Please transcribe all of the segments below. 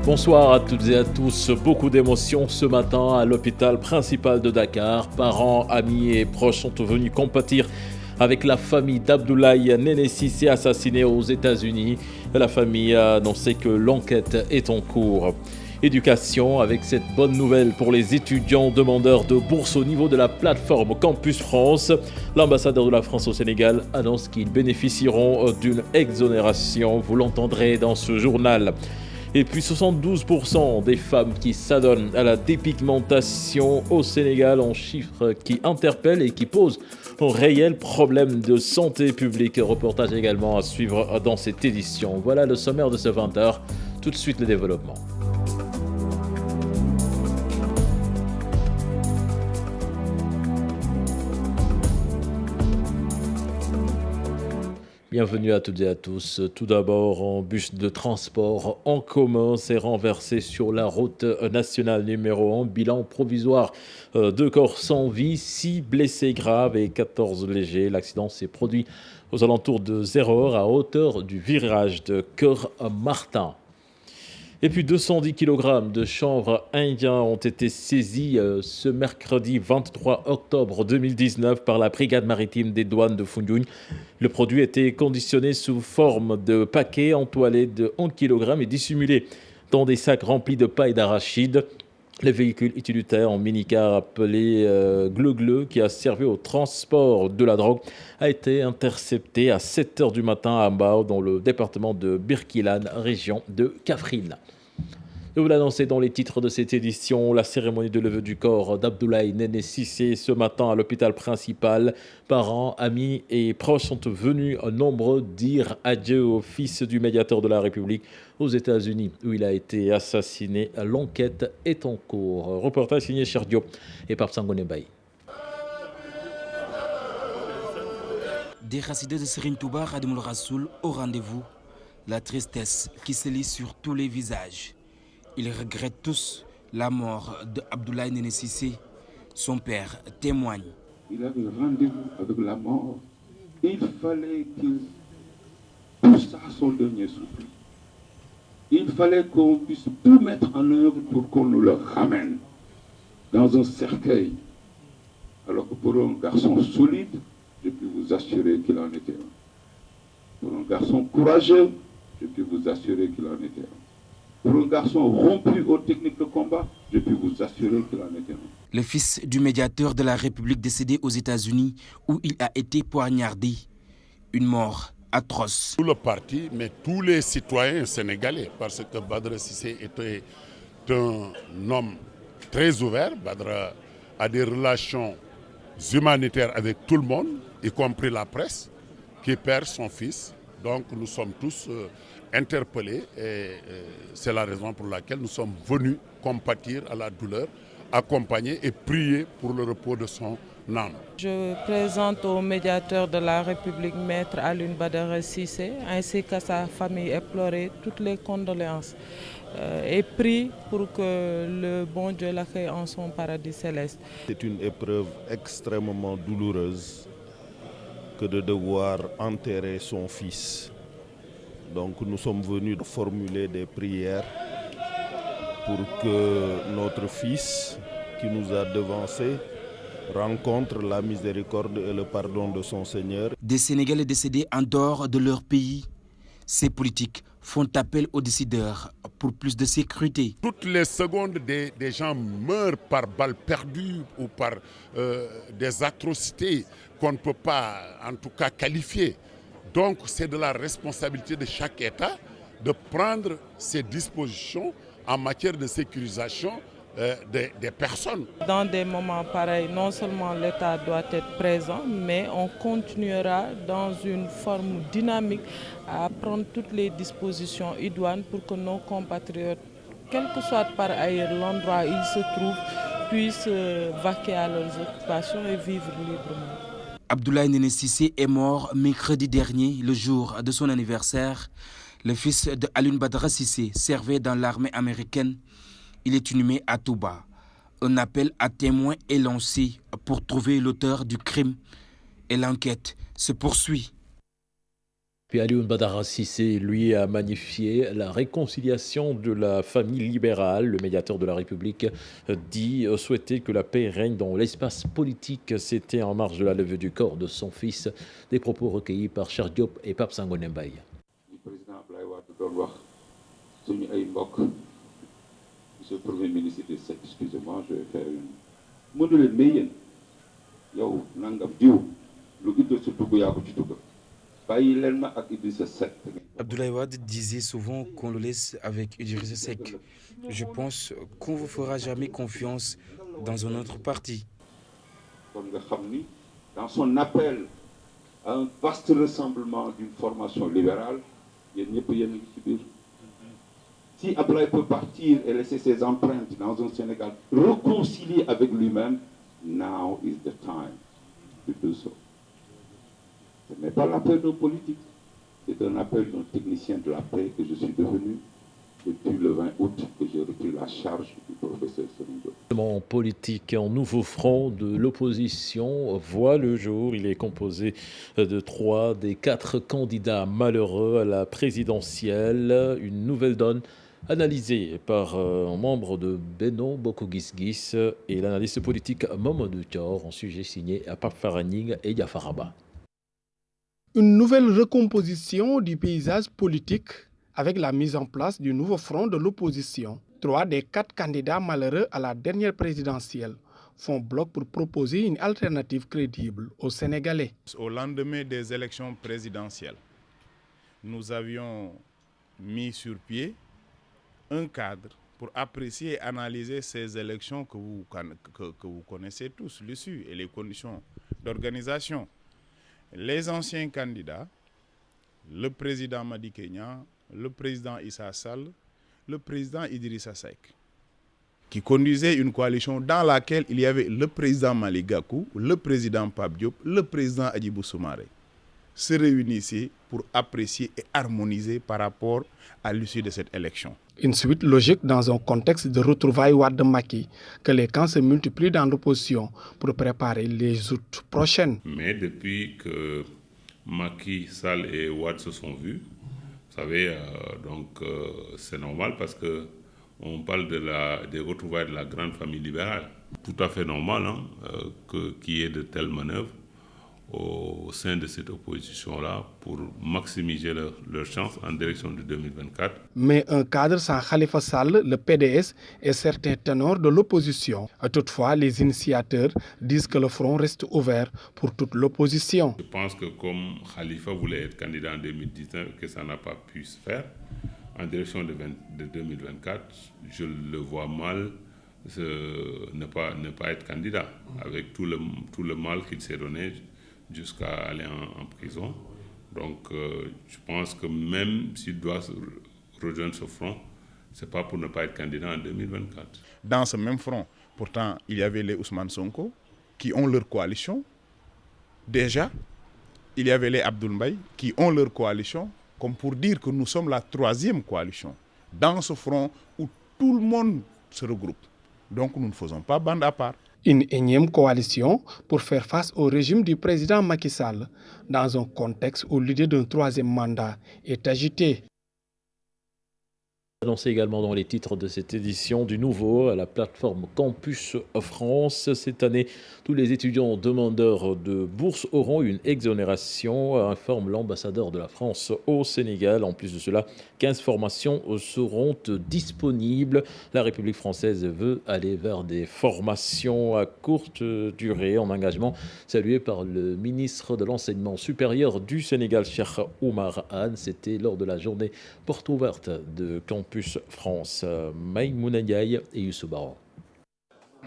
Bonsoir à toutes et à tous. Beaucoup d'émotions ce matin à l'hôpital principal de Dakar. Parents, amis et proches sont venus compatir avec la famille d'Abdoulaye Néné Cissé assassiné aux États-Unis. La famille a annoncé que l'enquête est en cours. Éducation, avec cette bonne nouvelle pour les étudiants demandeurs de bourse au niveau de la plateforme Campus France. L'ambassadeur de la France au Sénégal annonce qu'ils bénéficieront d'une exonération. Vous l'entendrez dans ce journal. Et puis 72% des femmes qui s'adonnent à la dépigmentation au Sénégal, un chiffre qui interpelle et qui pose un réel problème de santé publique. Reportage également à suivre dans cette édition. Voilà le sommaire de ce 20h. Tout de suite le développement. Bienvenue à toutes et à tous. Tout d'abord, un bus de transport en commun s'est renversé sur la route nationale numéro 1. Bilan provisoire, 2 corps sans vie, 6 blessés graves et 14 légers. L'accident s'est produit aux alentours de 0h à hauteur du virage de Cœur-Martin. Et puis 210 kg de chanvre indien ont été saisis ce mercredi 23 octobre 2019 par la brigade maritime des douanes de Foundiougne. Le produit était conditionné sous forme de paquets entoilés de 1 kg et dissimulé dans des sacs remplis de paille d'arachide. Le véhicule utilitaire en minicar appelé Gleu-Gleu, qui a servi au transport de la drogue, a été intercepté à 7h du matin à Mbao, dans le département de Birkilane, région de Kaffrine. Et vous l'annoncez dans les titres de cette édition, la cérémonie de levée du corps d'Abdoulaye Néné Cissé ce matin à l'hôpital principal. Parents, amis et proches sont venus nombreux dire adieu au fils du médiateur de la République aux États-Unis, où il a été assassiné. L'enquête est en cours. Reportage signé Cher Diop et Pape Sangone Baye. Des Rassidés de Serigne Touba Khadimoul Rassoul au rendez-vous. La tristesse qui se lit sur tous les visages. Ils regrettent tous la mort d'Abdoulaye Néné Cissé. Son père témoigne. Il avait rendez-vous avec la mort. Il fallait qu'il pousse à son dernier souffle. Il fallait qu'on puisse tout mettre en œuvre pour qu'on nous le ramène dans un cercueil. Alors que pour un garçon solide, je peux vous assurer qu'il en était un. Pour un garçon courageux, je peux vous assurer qu'il en était un. Pour un garçon rompu aux techniques de combat, je peux vous assurer qu'il en était un. Le fils du médiateur de la République décédé aux États-Unis, où il a été poignardé. Une mort atroce. Tout le parti, mais tous les citoyens sénégalais, parce que Badr Cissé était un homme très ouvert. Badr a des relations humanitaires avec tout le monde, y compris la presse, qui perd son fils. Donc nous sommes tous interpellés et c'est la raison pour laquelle nous sommes venus compatir à la douleur, accompagner et prier pour le repos de son âme. Je présente au médiateur de la République, Maître Alioune Badara Cissé, ainsi qu'à sa famille éplorée, toutes les condoléances et prie pour que le bon Dieu l'accueille en son paradis céleste. C'est une épreuve extrêmement douloureuse que de devoir enterrer son fils. Donc nous sommes venus formuler des prières pour que notre fils, qui nous a devancés, rencontre la miséricorde et le pardon de son Seigneur. Des Sénégalais décédés en dehors de leur pays. Ces politiques font appel aux décideurs pour plus de sécurité. Toutes les secondes, des gens meurent par balles perdues ou par des atrocités qu'on ne peut pas en tout cas qualifier. Donc c'est de la responsabilité de chaque État de prendre ses dispositions en matière de sécurisation des personnes. Dans des moments pareils, non seulement l'État doit être présent, mais on continuera dans une forme dynamique à prendre toutes les dispositions idoines pour que nos compatriotes, quel que soit par ailleurs l'endroit où ils se trouvent, puissent vaquer à leurs occupations et vivre librement. Abdoulaye Néné Cissé est mort mercredi dernier, le jour de son anniversaire. Le fils de Alioune Badara Cissé servait dans l'armée américaine. Il est inhumé à Touba. Un appel à témoins est lancé pour trouver l'auteur du crime et l'enquête se poursuit. Puis Alioune Badara Cissé, lui, a magnifié la réconciliation de la famille libérale. Le médiateur de la République dit souhaiter que la paix règne dans l'espace politique. C'était en marge de la levée du corps de son fils. Des propos recueillis par Cheikh Diop et Pape Sangoné Mbaye. Le président Abdoulaye Wade doon wax suñu ay mbokk, monsieur le premier ministre de cette, excusez-moi, je vais faire une mënu leen mais yéen yow nangam diw lu Idrissa dugg yaa ko ci dugg. Abdoulaye Wade disait souvent qu'on le laisse avec Idrissa Seck. Je pense qu'on ne vous fera jamais confiance dans un autre parti. Dans son appel à un vaste rassemblement d'une formation libérale, si Abdoulaye peut partir et laisser ses empreintes dans un Sénégal réconcilié avec lui-même, now is the time to do so. Ce n'est pas l'appel d'un politique, c'est un appel d'un technicien de la paix que je suis devenu depuis le 20 août que j'ai repris la charge du professeur Serigne. Le politique en nouveau front de l'opposition voit le jour. Il est composé de 3 des 4 candidats malheureux à la présidentielle. Une nouvelle donne analysée par un membre de Benno Bokk Gis Gis et l'analyste politique Mamadou Thior, en sujet signé à Pape Faraning et Yafaraba. Une nouvelle recomposition du paysage politique avec la mise en place du nouveau front de l'opposition. 3 des 4 candidats malheureux à la dernière présidentielle font bloc pour proposer une alternative crédible aux Sénégalais. Au lendemain des élections présidentielles, nous avions mis sur pied un cadre pour apprécier et analyser ces élections que vous connaissez tous, l'issue et les conditions d'organisation. Les anciens candidats, le président Madické Niang, le président Issa Sall, le président Idrissa Seck, qui conduisaient une coalition dans laquelle il y avait le président Malick Gakou, le président Pape Diop, le président Hadjibou Soumaré, se réunissaient pour apprécier et harmoniser par rapport à l'issue de cette élection. Une suite logique dans un contexte de retrouvailles Wade-Macky, que les camps se multiplient dans l'opposition pour préparer les août prochaines. Mais depuis que Macky, Sall et Wade se sont vus, vous savez, c'est normal parce que on parle des retrouvailles de la grande famille libérale. Tout à fait normal qu'il y ait de telles manœuvres au sein de cette opposition-là pour maximiser leurs chances en direction de 2024. Mais un cadre sans Khalifa Sall, le PDS et certains ténors de l'opposition. Toutefois, les initiateurs disent que le front reste ouvert pour toute l'opposition. Je pense que comme Khalifa voulait être candidat en 2019 et que ça n'a pas pu se faire, en direction de 2024, je le vois mal ne pas être candidat, avec tout le mal qu'il s'est donné jusqu'à aller en prison. Donc je pense que même s'il doit rejoindre ce front, ce n'est pas pour ne pas être candidat en 2024. Dans ce même front, pourtant, il y avait les Ousmane Sonko qui ont leur coalition. Déjà, il y avait les Abdoul Mbaye qui ont leur coalition, comme pour dire que nous sommes la 3e coalition dans ce front où tout le monde se regroupe. Donc nous ne faisons pas bande à part. Une énième coalition pour faire face au régime du président Macky Sall dans un contexte où l'idée d'un 3e mandat est agitée. Annoncé également dans les titres de cette édition du nouveau à la plateforme Campus France. Cette année, tous les étudiants demandeurs de bourse auront une exonération, informe l'ambassadeur de la France au Sénégal. En plus de cela, 15 formations seront disponibles. La République française veut aller vers des formations à courte durée en engagement, salué par le ministre de l'Enseignement supérieur du Sénégal, Cheikh Oumar Anne. C'était lors de la journée porte ouverte de Campus France. Maïmouna Ndiaye et Youssou Baron.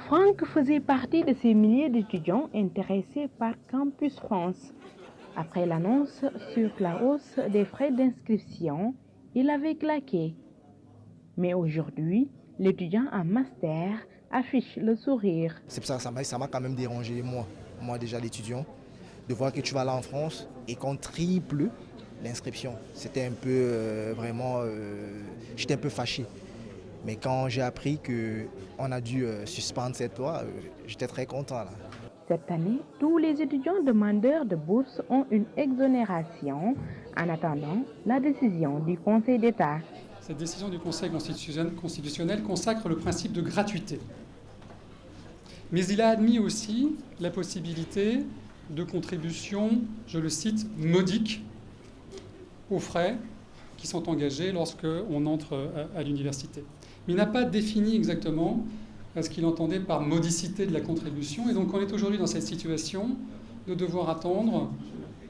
Franck faisait partie de ces milliers d'étudiants intéressés par Campus France. Après l'annonce sur la hausse des frais d'inscription, il avait claqué. Mais aujourd'hui, l'étudiant en master affiche le sourire. C'est ça, ça m'a quand même dérangé, moi déjà l'étudiant, de voir que tu vas là en France et qu'on triple l'inscription. C'était un peu j'étais un peu fâché. Mais quand j'ai appris qu'on a dû suspendre cette loi, j'étais très content là. Cette année, tous les étudiants demandeurs de bourse ont une exonération en attendant la décision du Conseil d'État. Cette décision du Conseil constitutionnel consacre le principe de gratuité. Mais il a admis aussi la possibilité de contributions, je le cite, modiques aux frais qui sont engagés lorsqu'on entre à l'université. Mais il n'a pas défini exactement ce qu'il entendait par modicité de la contribution. Et donc on est aujourd'hui dans cette situation de devoir attendre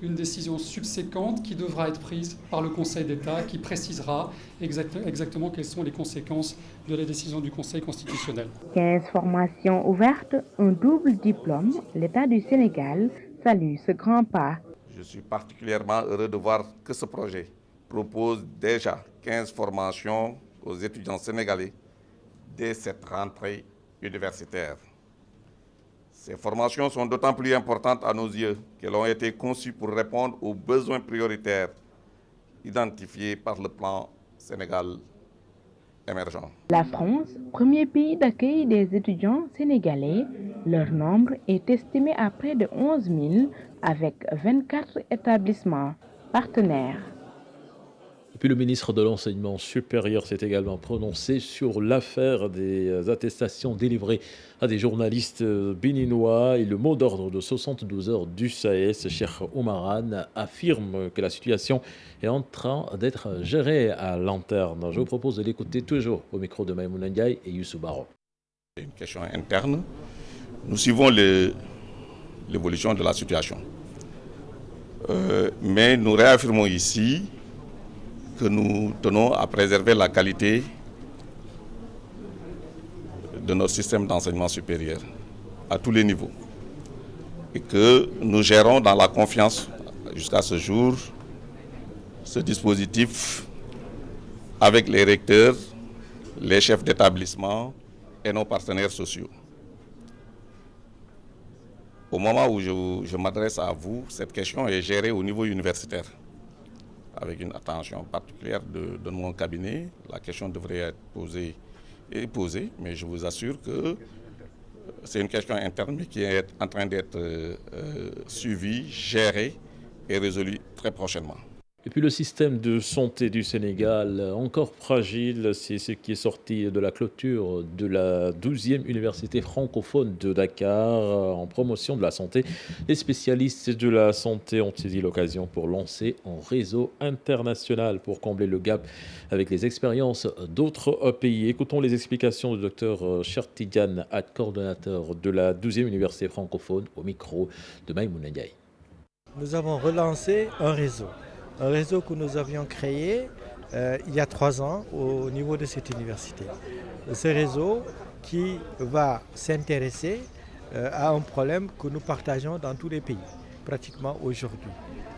une décision subséquente qui devra être prise par le Conseil d'État, qui précisera exactement quelles sont les conséquences de la décision du Conseil constitutionnel. 15 formations ouvertes, un double diplôme. L'État du Sénégal salue ce grand pas. Je suis particulièrement heureux de voir que ce projet propose déjà 15 formations aux étudiants sénégalais dès cette rentrée universitaire. Ces formations sont d'autant plus importantes à nos yeux qu'elles ont été conçues pour répondre aux besoins prioritaires identifiés par le plan Sénégal émergent. La France, premier pays d'accueil des étudiants sénégalais, leur nombre est estimé à près de 11 000 avec 24 établissements partenaires. Puis le ministre de l'Enseignement supérieur s'est également prononcé sur l'affaire des attestations délivrées à des journalistes béninois et le mot d'ordre de 72 heures du SAES, Cheikh Oumarane, affirme que la situation est en train d'être gérée à l'interne. Je vous propose de l'écouter toujours au micro de Maïmouna Ndiaye et Youssou Baro. C'est une question interne. Nous suivons l'évolution de la situation. Mais nous réaffirmons ici que nous tenons à préserver la qualité de notre système d'enseignement supérieur à tous les niveaux et que nous gérons dans la confiance jusqu'à ce jour ce dispositif avec les recteurs, les chefs d'établissement et nos partenaires sociaux. Au moment où je m'adresse à vous, cette question est gérée au niveau universitaire avec une attention particulière de mon cabinet. La question devrait être posée, mais je vous assure que c'est une question interne mais qui est en train d'être suivie, gérée et résolue très prochainement. Et puis le système de santé du Sénégal, encore fragile, c'est ce qui est sorti de la clôture de la 12e université francophone de Dakar en promotion de la santé. Les spécialistes de la santé ont saisi l'occasion pour lancer un réseau international pour combler le gap avec les expériences d'autres pays. Écoutons les explications du docteur Chertidiane, coordonnateur de la 12e université francophone, au micro de Maïmouna Ndiaye. Nous avons relancé un réseau que nous avions créé il y a 3 ans au niveau de cette université. Ce réseau qui va s'intéresser à un problème que nous partageons dans tous les pays, pratiquement aujourd'hui.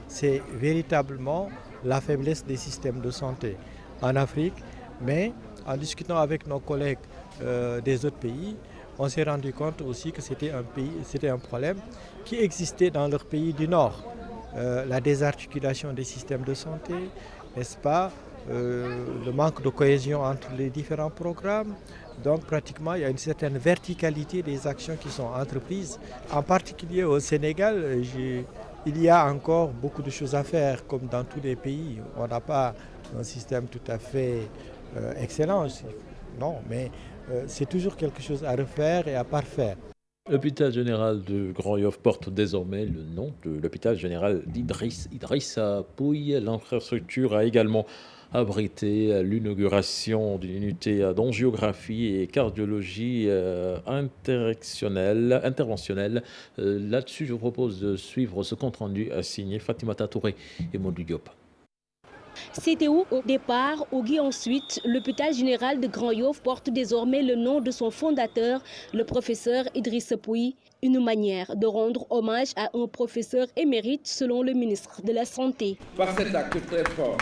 C'est véritablement la faiblesse des systèmes de santé en Afrique, mais en discutant avec nos collègues des autres pays, on s'est rendu compte aussi que c'était un problème qui existait dans leur pays du Nord. La désarticulation des systèmes de santé, n'est-ce pas, le manque de cohésion entre les différents programmes. Donc pratiquement, il y a une certaine verticalité des actions qui sont entreprises. En particulier au Sénégal, il y a encore beaucoup de choses à faire, comme dans tous les pays. On n'a pas un système tout à fait excellent, non, mais c'est toujours quelque chose à refaire et à parfaire. L'hôpital général de Grand Yoff porte désormais le nom de l'hôpital général d'Idrissa Pouye. L'infrastructure a également abrité l'inauguration d'une unité d'angiographie et cardiologie interventionnelle. Là-dessus, je vous propose de suivre ce compte-rendu signé Fatimata Touré et Modou Diop. C'était où au départ, Ogui ensuite, l'hôpital général de Grand Yoff porte désormais le nom de son fondateur, le professeur Idrissa Pouye, une manière de rendre hommage à un professeur émérite selon le ministre de la Santé. Par cet acte très fort,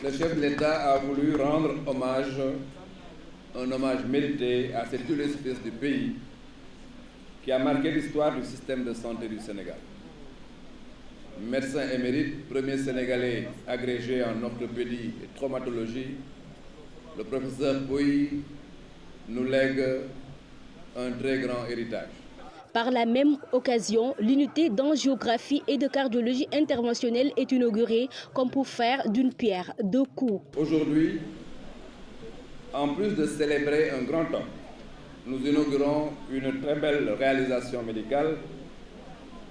le chef de l'État a voulu rendre hommage, un hommage mérité à cette université du pays qui a marqué l'histoire du système de santé du Sénégal. Médecin émérite, premier Sénégalais agrégé en orthopédie et traumatologie, le professeur Pouye nous lègue un très grand héritage. Par la même occasion, l'unité d'angiographies et de cardiologie interventionnelle est inaugurée comme pour faire d'une pierre deux coups. Aujourd'hui, en plus de célébrer un grand homme, nous inaugurons une très belle réalisation médicale,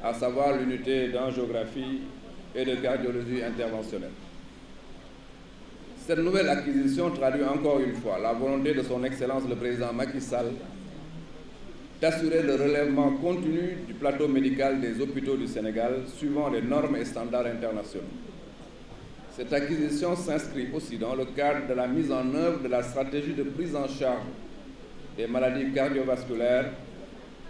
à savoir l'unité d'angiographie et de cardiologie interventionnelle. Cette nouvelle acquisition traduit encore une fois la volonté de son Excellence le Président Macky Sall d'assurer le relèvement continu du plateau médical des hôpitaux du Sénégal suivant les normes et standards internationaux. Cette acquisition s'inscrit aussi dans le cadre de la mise en œuvre de la stratégie de prise en charge des maladies cardiovasculaires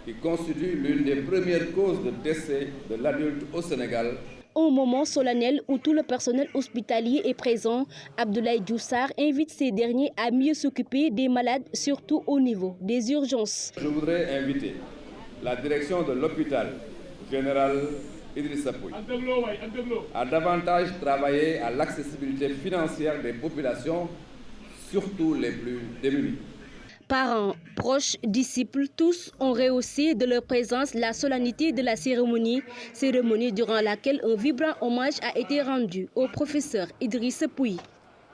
qui constitue l'une des premières causes de décès de l'adulte au Sénégal. Au moment solennel où tout le personnel hospitalier est présent, Abdoulaye Diouf Sarr invite ces derniers à mieux s'occuper des malades, surtout au niveau des urgences. Je voudrais inviter la direction de l'hôpital général Idrissa Pouye à davantage travailler à l'accessibilité financière des populations, surtout les plus démunies. Parents, proches, disciples, tous ont rehaussé de leur présence la solennité de la cérémonie durant laquelle un vibrant hommage a été rendu au professeur Idrissa Pouye.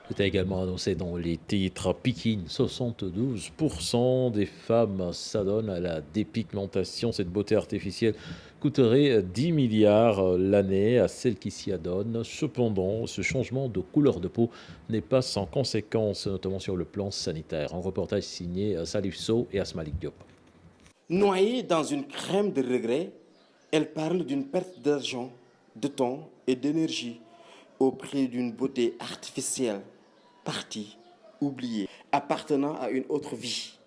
C'était également annoncé dans les titres. Pékin, 72% des femmes s'adonnent à la dépigmentation. Cette beauté artificielle coûterait 10 milliards l'année à celles qui s'y adonnent. Cependant, ce changement de couleur de peau n'est pas sans conséquences, notamment sur le plan sanitaire. Un reportage signé Salif Sow et Asmalik Diop. Noyée dans une crème de regret, elle parle d'une perte d'argent, de temps et d'énergie au prix d'une beauté artificielle, partie, oubliée, appartenant à une autre vie.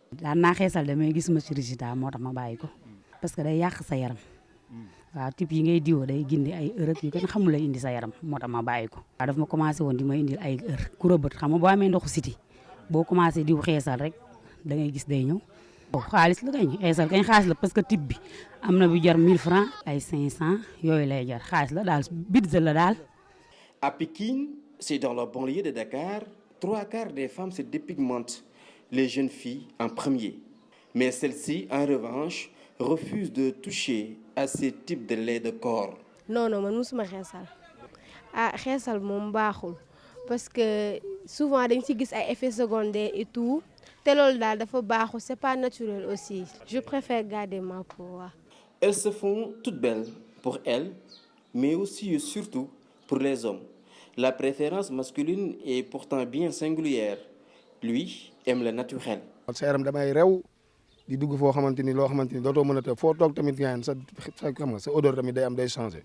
Parce que day yàq sa yaram waaw type yi ngay diwoo day gindi ay heure yu kenn xamul lay indi sa yaram moo tax ma bàyyi ko. waaw daf ma commencé woon di ma indil ay heure ku rëbët xam nga boo amee ndoxu siti boo commencé diw xeesal rek da ngay gis day ñëw. xaalis la kañ xeesal kañ xaalis la parce que type bi am na bu jar 1000 francs ay 500 yooyu lay jar xaalis la daal budget la daal. À Pékin, c'est dans la banlieue de Dakar, 3/4 des femmes se dépigmentent, les jeunes filles en premier. Mais celles-ci, en revanche, refusent de toucher à ce type de lait de corps. Non, man musuma xeesal. Xeesal moom baaxul parce que souvent dañ ci gis ay effets secondaires et tout. Te loolu daal dafa baaxul, c'est pas naturel aussi. Je préfère garder ma peau. Elles se font toutes belles pour elles, mais aussi et surtout pour les hommes. La préférence masculine est pourtant bien singulière. Lui aime le naturel. sa yaram damay rew di dugg foo xamante ni loo xamante ni dootoo mën a te foo toog tamit nga sa xam nga sa odeur tamit day am day changé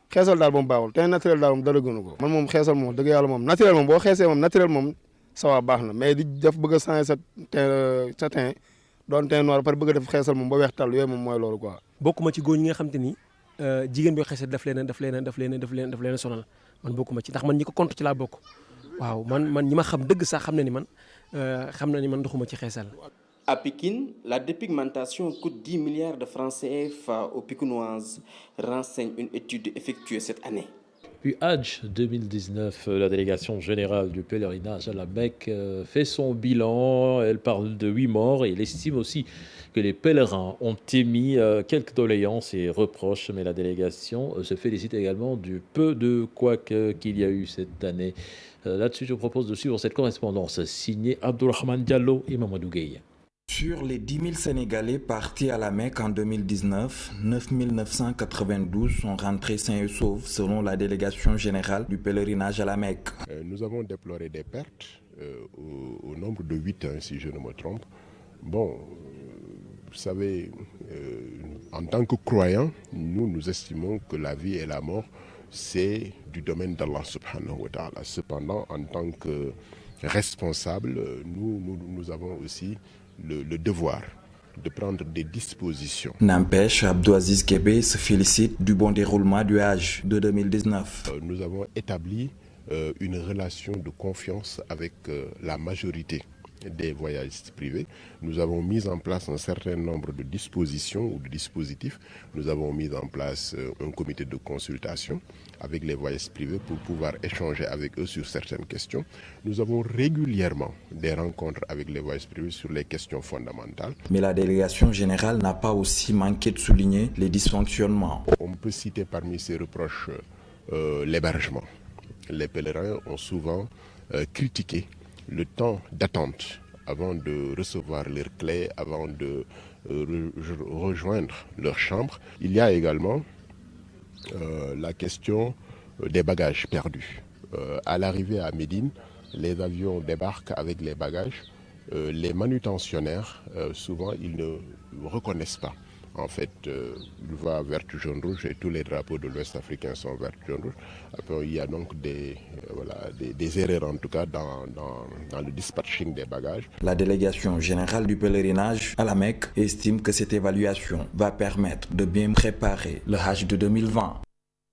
xeesal daal moom baaxul te naturel daal moom dara gënu ko. man moom xeesal moom dëgg yàlla moom naturel moom boo xeesee moom naturel moom ça va baax na mais di def bëgg a changer sa teint doon teint noir par bëgg a def xeesal moom ba weex tal yooyu moom mooy loolu quoi. bokkuma ci góor ñi nga xamante ni jigéen bi xeesal daf leen sonal man bokkuma ci ndax man ñi ko compte ci laa bokk waaw man ñi ma xam dëgg sax xam na ni man doxuma ci xeesal. À Pékin, la dépigmentation coûte 10 milliards de francs CFA aux Pékinoises, renseigne une étude effectuée cette année. Puis Hajj 2019, la délégation générale du pèlerinage à la Mecque fait son bilan. Elle parle de 8 morts et elle estime aussi que les pèlerins ont émis quelques doléances et reproches. Mais la délégation se félicite également du peu de couac qu'il y a eu cette année. Là-dessus, je propose de suivre cette correspondance signée Abdourahmane Diallo et Mamadou Gueye. Sur les 10 000 Sénégalais partis à la Mecque en 2019, 9 992 sont rentrés sains et saufs selon la délégation générale du pèlerinage à la Mecque. Nous avons déploré des pertes au nombre de 8, si je ne me trompe. Bon, vous savez, en tant que croyants, nous estimons que la vie et la mort, c'est du domaine d'Allah subhanahu wa ta'ala. Cependant, en tant que responsables, nous avons aussi le devoir de prendre des dispositions. N'empêche, Abdouaziz Kébé se félicite du bon déroulement du Hajj de 2019. Nous avons établi une relation de confiance avec la majorité des voyagistes privés. Nous avons mis en place un certain nombre de dispositions ou de dispositifs. Nous avons mis en place un comité de consultation avec les voyagistes privés pour pouvoir échanger avec eux sur certaines questions. Nous avons régulièrement des rencontres avec les voyagistes privés sur les questions fondamentales. Mais la délégation générale n'a pas aussi manqué de souligner les dysfonctionnements. On peut citer parmi ces reproches l'hébergement. Les pèlerins ont souvent critiqué le temps d'attente avant de recevoir leurs clés, avant de rejoindre leur chambre. Il y a également la question des bagages perdus. À l'arrivée à Médine, les avions débarquent avec les bagages. Les manutentionnaires, souvent, ils ne reconnaissent pas. En fait, il va vert, jaune, rouge et tous les drapeaux de l'Ouest africain sont vert, jaune, rouge. Après, il y a donc des erreurs en tout cas dans le dispatching des bagages. La délégation générale du pèlerinage à la Mecque estime que cette évaluation va permettre de bien préparer le Hajj de 2020.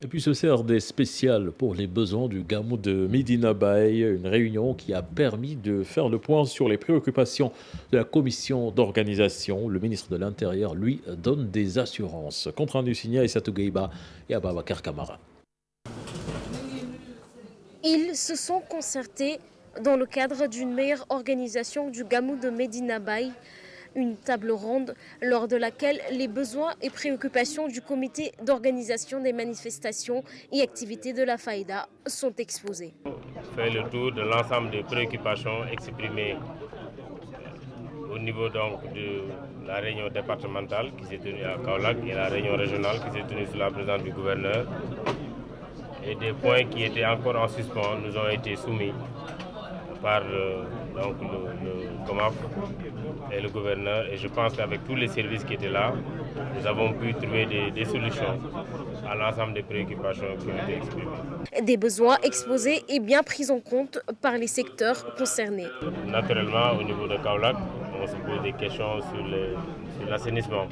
Et puis ce CRD spécial pour les besoins du Gamou de Medina Baye, une réunion qui a permis de faire le point sur les préoccupations de la commission d'organisation. Le ministre de l'Intérieur, lui, donne des assurances. Compte rendu signé à Issatou Gueiba et à Babacar Kamara. Ils se sont concertés dans le cadre d'une meilleure organisation du Gamou de Medina Baye. Une table ronde lors de laquelle les besoins et préoccupations du comité d'organisation des manifestations et activités de la Faïda sont exposés. Fait le tour de l'ensemble des préoccupations exprimées au niveau donc de la réunion départementale qui s'est tenue à Kaolack et la réunion régionale qui s'est tenue sous la présidence du gouverneur. Et des points qui étaient encore en suspens nous ont été soumis par donc le COMAF et le gouverneur. Et je pense qu'avec tous les services qui étaient là, nous avons pu trouver des solutions à l'ensemble des préoccupations qui ont été exprimées. Des besoins exposés et bien pris en compte par les secteurs concernés. Naturellement, au niveau de Kaolack, on se pose des questions sur l'assainissement.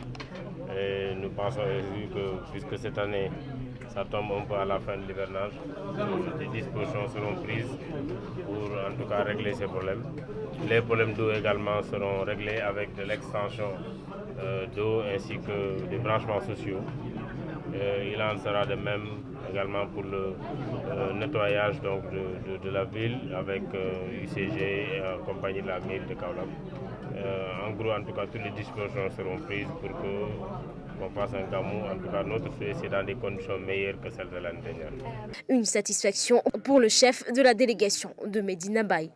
Et nous pensons que puisque cette année, ça tombe un peu à la fin de l'hivernage, des dispositions seront prises pour en tout cas régler ces problèmes. Les problèmes d'eau également seront réglés avec de l'extension d'eau ainsi que des branchements sociaux. Il en sera de même également pour le nettoyage donc, de la ville avec UCG et compagnie de la mairie de Kaolack. En gros, en tout cas, toutes les dispositions seront prises pour qu'on fasse un Gamou. En tout cas, notre souhait, c'est dans des conditions meilleures que celles de l'année dernière. Une satisfaction pour le chef de la délégation de Medina Baye.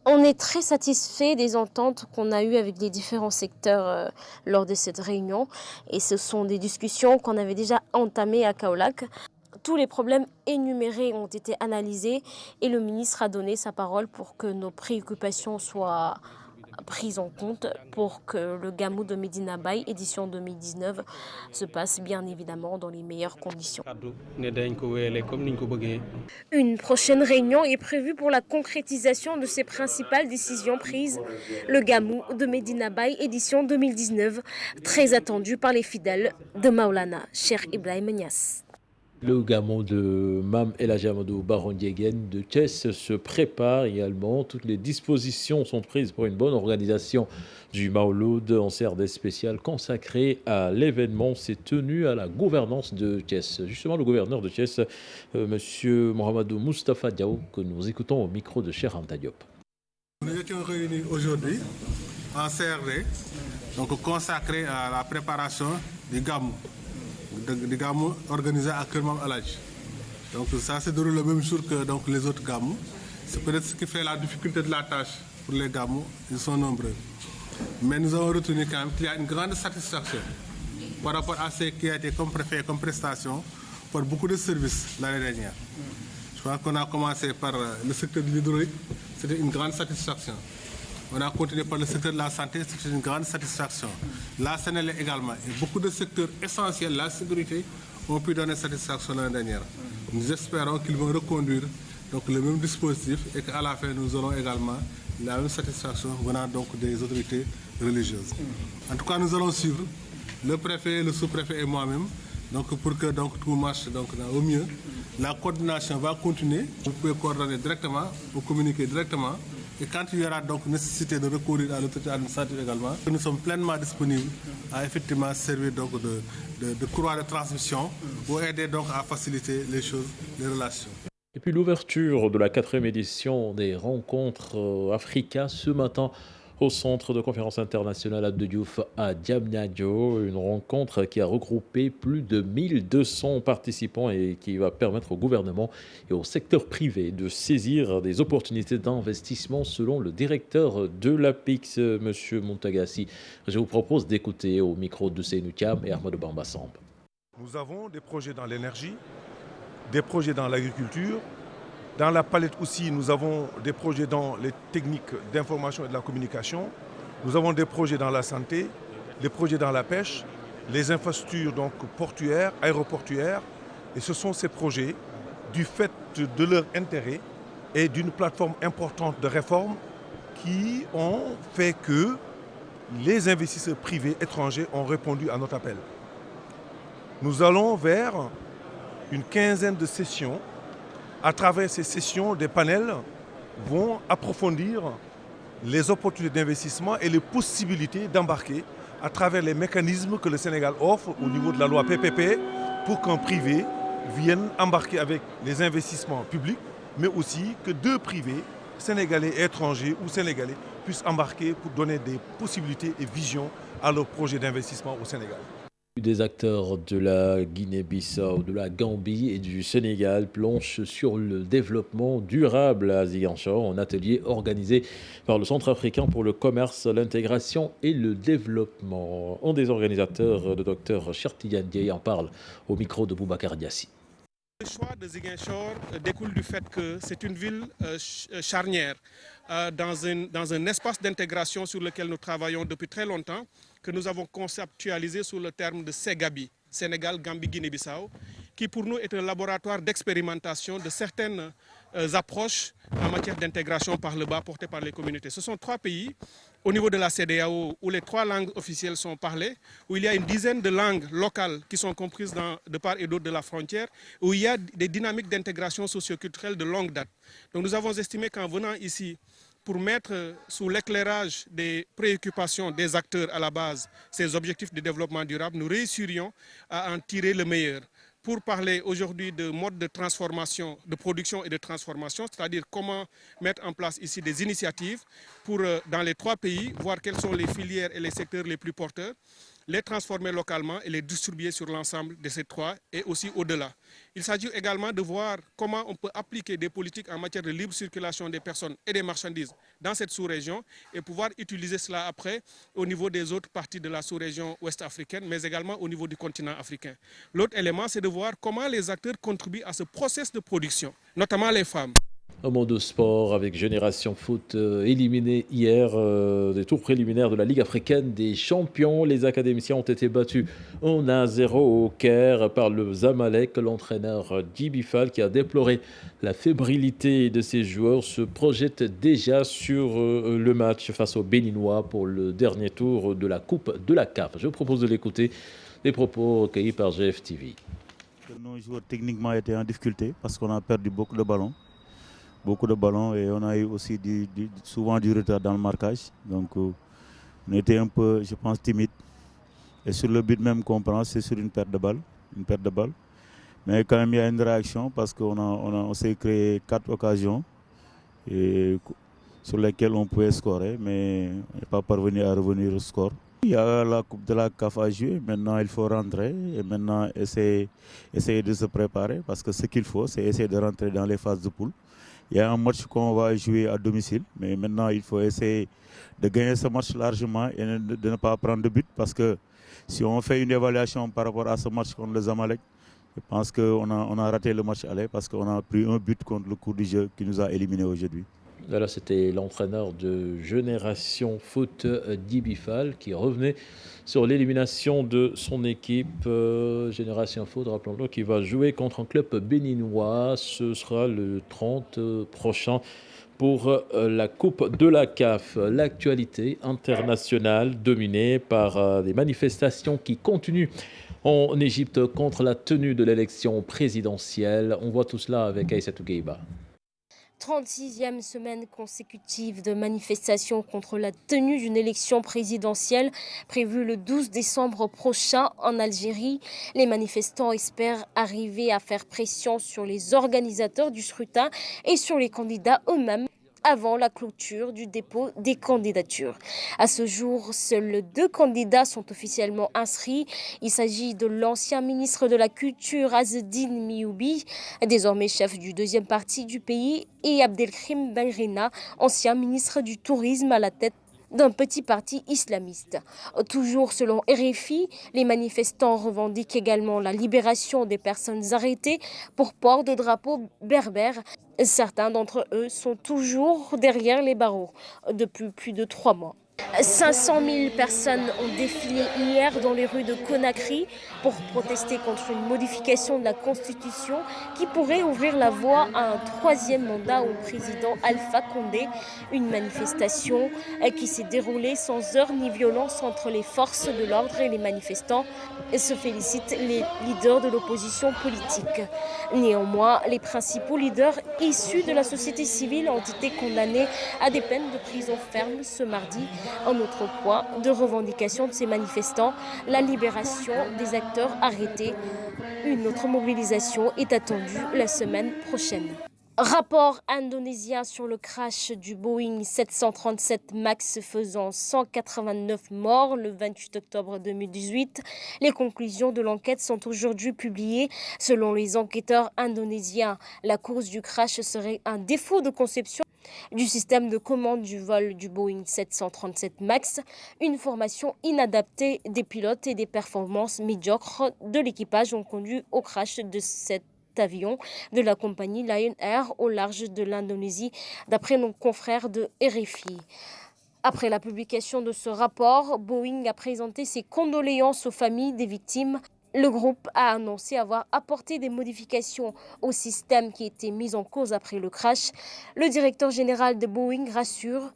On est très satisfait des ententes qu'on a eues avec les différents secteurs lors de cette réunion. Et ce sont des discussions qu'on avait déjà entamées à Kaolack. Tous les problèmes énumérés ont été analysés et le ministre a donné sa parole pour que nos préoccupations soient prises en compte pour que le Gamou de Medina Baye, édition 2019, se passe bien évidemment dans les meilleures conditions. Une prochaine réunion est prévue pour la concrétisation de ces principales décisions prises. Le Gamou de Medina Baye, édition 2019, très attendu par les fidèles de Maulana, Cheikh Ibrahim Niass. Le Gamou de Mam El Hadji Amadou Baron Diéguen de Thiès se prépare également. Toutes les dispositions sont prises pour une bonne organisation du Mauloud en CRD spécial consacré à l'événement. C'est tenu à la gouvernance de Thiès. Justement, le gouverneur de Thiès, Monsieur Mohamedou Moustapha Diaw, que nous écoutons au micro de Cheikh Anta Diop. Nous étions réunis aujourd'hui en CRD, donc consacré à la préparation du Gamou. Des Gamou organisés à Kermam Alaj. Donc ça se déroule le même jour que donc, les autres Gamou. C'est peut-être ce qui fait la difficulté de la tâche pour les Gamou. Ils sont nombreux. Mais nous avons retenu quand même qu'il y a une grande satisfaction par rapport à ce qui a été comme prestation pour beaucoup de services l'année dernière. Je crois qu'on a commencé par le secteur de l'hydraulique, c'était une grande satisfaction. On a continué par le secteur de la santé, c'est une grande satisfaction. La SNL également. Et beaucoup de secteurs essentiels, la sécurité, ont pu donner satisfaction l'année dernière. Nous espérons qu'ils vont reconduire donc, le même dispositif et qu'à la fin, nous aurons également la même satisfaction venant donc des autorités religieuses. En tout cas, nous allons suivre, le préfet, le sous-préfet et moi-même, Donc pour que donc, tout marche donc, au mieux, la coordination va continuer. Vous pouvez coordonner directement, vous communiquer directement. Et quand il y aura donc nécessité de recourir à l'autorité administrative également, nous sommes pleinement disponibles à effectivement servir donc de courroie de transmission pour aider donc à faciliter les choses, les relations. Et puis l'ouverture de la 4e édition des rencontres Africa ce matin au centre de conférence internationale Abdou Diouf à Diamniadio, une rencontre qui a regroupé plus de 1200 participants et qui va permettre au gouvernement et au secteur privé de saisir des opportunités d'investissement selon le directeur de l'APIX, M. Montagassi. Je vous propose d'écouter au micro de Seynou Thiam et Ahmadou Bamba Samb. Nous avons des projets dans l'énergie, des projets dans l'agriculture. Dans la palette aussi, nous avons des projets dans les techniques d'information et de la communication. Nous avons des projets dans la santé, des projets dans la pêche, les infrastructures donc portuaires, aéroportuaires. Et ce sont ces projets, du fait de leur intérêt et d'une plateforme importante de réforme, qui ont fait que les investisseurs privés étrangers ont répondu à notre appel. Nous allons vers une quinzaine de sessions. À travers ces sessions, des panels vont approfondir les opportunités d'investissement et les possibilités d'embarquer à travers les mécanismes que le Sénégal offre au niveau de la loi PPP pour qu'un privé vienne embarquer avec les investissements publics, mais aussi que deux privés, sénégalais et étrangers ou sénégalais, puissent embarquer pour donner des possibilités et visions à leurs projets d'investissement au Sénégal. Des acteurs de la Guinée-Bissau, de la Gambie et du Sénégal planchent sur le développement durable à Ziguinchor, un atelier organisé par le Centre africain pour le commerce, l'intégration et le développement. Un des organisateurs, le docteur Chertidiane Dieye, en parle au micro de Boubacar Diassi. Le choix de Ziguinchor découle du fait que c'est une ville charnière dans un espace d'intégration sur lequel nous travaillons depuis très longtemps, que nous avons conceptualisé sous le terme de SEGABI, Sénégal, Gambie, Guinée-Bissau, qui pour nous est un laboratoire d'expérimentation de certaines approches en matière d'intégration par le bas portées par les communautés. Ce sont 3 pays au niveau de la CEDEAO où les 3 langues officielles sont parlées, où il y a une dizaine de langues locales qui sont comprises de part et d'autre de la frontière, où il y a des dynamiques d'intégration socioculturelle de longue date. Donc nous avons estimé qu'en venant ici, pour mettre sous l'éclairage des préoccupations des acteurs à la base ces objectifs de développement durable, nous réussirions à en tirer le meilleur. Pour parler aujourd'hui de mode de transformation, de production et de transformation, c'est-à-dire comment mettre en place ici des initiatives pour, dans les 3 pays, voir quelles sont les filières et les secteurs les plus porteurs, les transformer localement et les distribuer sur l'ensemble de ces 3 et aussi au-delà. Il s'agit également de voir comment on peut appliquer des politiques en matière de libre circulation des personnes et des marchandises dans cette sous-région et pouvoir utiliser cela après au niveau des autres parties de la sous-région ouest-africaine, mais également au niveau du continent africain. L'autre élément, c'est de voir comment les acteurs contribuent à ce processus de production, notamment les femmes. Un mot de sport avec Génération Foot éliminé hier des tours préliminaires de la Ligue africaine des champions. Les académiciens ont été battus 1-0 au Caire par le Zamalek. L'entraîneur Djiby Fall, qui a déploré la fébrilité de ses joueurs, se projette déjà sur le match face aux Béninois pour le dernier tour de la Coupe de la CAF. Je vous propose de l'écouter, des propos recueillis par GFTV. Nos joueurs techniquement étaient en difficulté parce qu'on a perdu beaucoup de ballons et on a eu aussi souvent du retard dans le marquage. Donc on était un peu, je pense, timide. Et sur le but même qu'on prend, c'est sur une perte de balle. Mais quand même, il y a une réaction parce qu'on s'est créé 4 occasions sur lesquelles on pouvait scorer, mais on n'est pas parvenu à revenir au score. Il y a la Coupe de la CAF à jouer, maintenant il faut rentrer et maintenant essayer de se préparer parce que ce qu'il faut, c'est essayer de rentrer dans les phases de poule. Il y a un match qu'on va jouer à domicile, mais maintenant il faut essayer de gagner ce match largement et de ne pas prendre de but parce que si on fait une évaluation par rapport à ce match contre le Zamalek, je pense qu'on a raté le match aller parce qu'on a pris un but contre le cours du jeu qui nous a éliminés aujourd'hui. Voilà, c'était l'entraîneur de Génération Foot, Djiby Fall, qui revenait sur l'élimination de son équipe. Génération Foot, rappelons-le, qui va jouer contre un club béninois. Ce sera le 30 prochain pour la Coupe de la CAF. L'actualité internationale dominée par des manifestations qui continuent en Égypte contre la tenue de l'élection présidentielle. On voit tout cela avec Aïssatou Gueiba. 36e semaine consécutive de manifestations contre la tenue d'une élection présidentielle prévue le 12 décembre prochain en Algérie. Les manifestants espèrent arriver à faire pression sur les organisateurs du scrutin et sur les candidats eux-mêmes avant la clôture du dépôt des candidatures. À ce jour, seuls 2 candidats sont officiellement inscrits. Il s'agit de l'ancien ministre de la Culture Azzedine Mioubi, désormais chef du 2e parti du pays, et Abdelkrim Benrina, ancien ministre du Tourisme à la tête d'un petit parti islamiste. Toujours selon RFI, les manifestants revendiquent également la libération des personnes arrêtées pour port de drapeaux berbères. Certains d'entre eux sont toujours derrière les barreaux depuis plus de 3 mois. 500 000 personnes ont défilé hier dans les rues de Conakry pour protester contre une modification de la Constitution qui pourrait ouvrir la voie à un 3e mandat au président Alpha Condé. Une manifestation qui s'est déroulée sans heurts ni violence entre les forces de l'ordre et les manifestants, et se félicitent les leaders de l'opposition politique. Néanmoins, les principaux leaders issus de la société civile ont été condamnés à des peines de prison ferme ce mardi. Un autre point de revendication de ces manifestants, la libération des acteurs arrêtés. Une autre mobilisation est attendue la semaine prochaine. Rapport indonésien sur le crash du Boeing 737 MAX faisant 189 morts le 28 octobre 2018. Les conclusions de l'enquête sont aujourd'hui publiées. Selon les enquêteurs indonésiens, la cause du crash serait un défaut de conception du système de commande du vol du Boeing 737 MAX, une formation inadaptée des pilotes et des performances médiocres de l'équipage ont conduit au crash de cet avion de la compagnie Lion Air au large de l'Indonésie, d'après nos confrères de RFI. Après la publication de ce rapport, Boeing a présenté ses condoléances aux familles des victimes. Le groupe a annoncé avoir apporté des modifications au système qui était mis en cause après le crash. Le directeur général de Boeing rassure,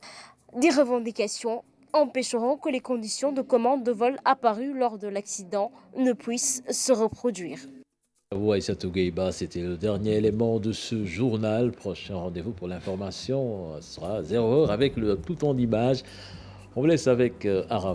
des revendications empêcheront que les conditions de commande de vol apparues lors de l'accident ne puissent se reproduire. Aïssatou Gueiba, c'était le dernier élément de ce journal. Prochain rendez-vous pour l'information sera 0h avec le tout en images. On vous laisse avec Ara.